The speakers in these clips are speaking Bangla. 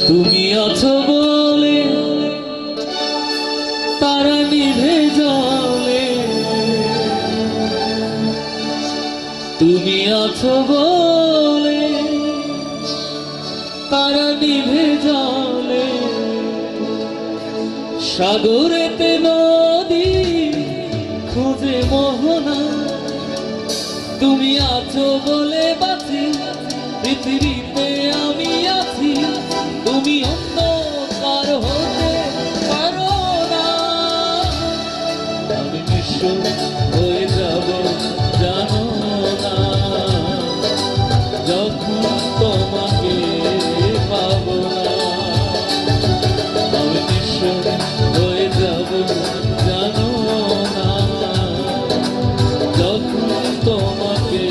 তুমি আছো বলে তারা নিভে জলে, তুমি আছো বলে তারা নিভে জলে, সাগরেতে নদী খুঁজে মোহনা, তুমি আছো বলে বাঁচি পৃথিবীতে আমি আছি, তুমি অন্য কার হতে পারো না। আমি নিঃস্ব হয়ে যাব জানো না, যখন তোমাকে পাবো না। আমি নিঃস্ব হয়ে যাব জানো না, যখন তোমাকে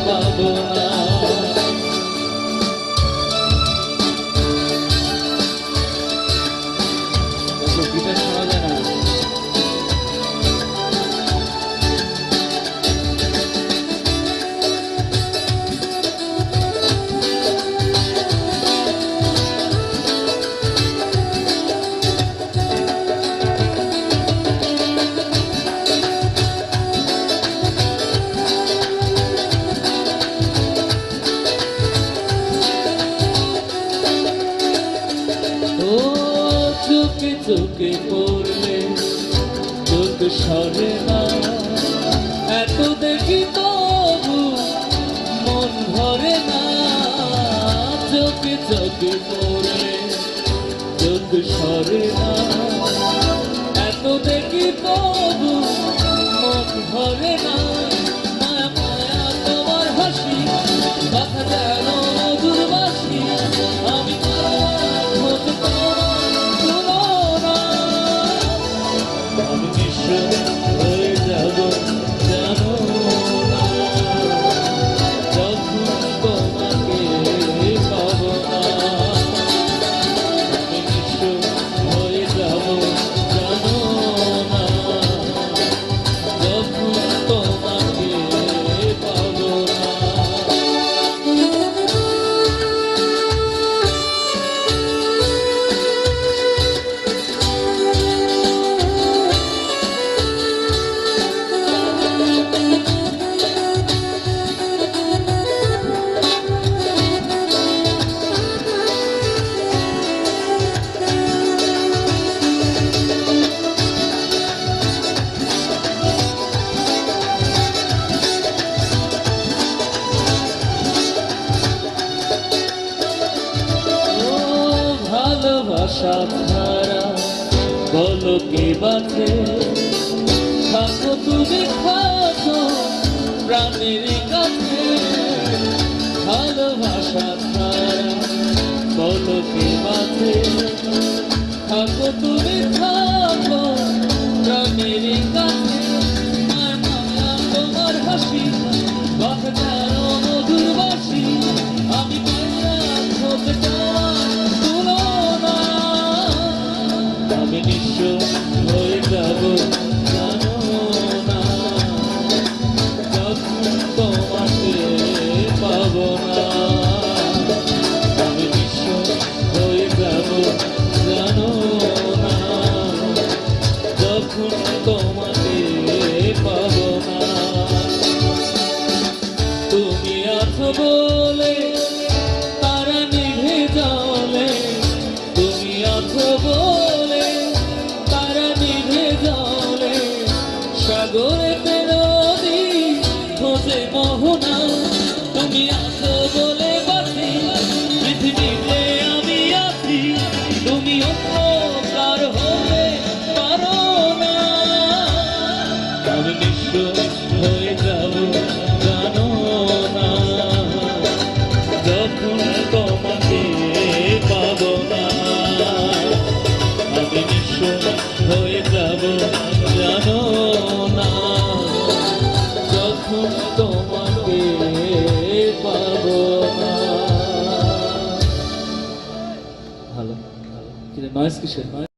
পাবো না। চোখে চোখে পড়লে চোখ সরে না, এত দেখি তবু মন ভরে না। চোখে চোখে পড়লে চোখ সরে না, এত দেখি তবু মন ভরে না। মায়া মায়া তোমার হাসি কথা যেন মধুর বাসি, আমি আমি নিঃস্ব হয়ে যাব জানো না, যখন তোমাকে পাবো না। আমি নিঃস্ব হয়ে যাব জানো না, যখন তোমাকে পাবো না। ভালোবাসা ছাড়া বলো কে বাঁচে, থাকো তুমি থাকো প্রাণের কাছে। ভালোবাসা ছাড়া বলো কে বাঁচে, থাকো তুমি থাকো প্রাণের কাছে। মায়া মায়া তোমার হাসি কথা যেন মধুর বাসি, আমি মায়া হতে চাই তুলনা। আমি নিঃস্ব হয়ে যাব জানো না, যখন তোমাকে পাবো না। আমি নিঃস্ব হয়ে যাব জানো না, যখন তোমাকে পাবো না। তুমি আছো বলে তারা নিভে জলে, তুমি আছো বলে তারা নিভে জলে, সাগরেতে নদী খোঁজে মোহনা, তুমি আছো বলে বাঁচি পৃথিবীতে আমি আছি, তুমি অন্য কার হতে পারো না। আমি নিঃস্ব হয়ে যাব জানো না, যখন তোমাকে পাবো না। আমি নিঃস্ব হয়ে যাব জানো না, যখন তোমাকে পাবো না। ভালো নয়েজ কিসের নয়।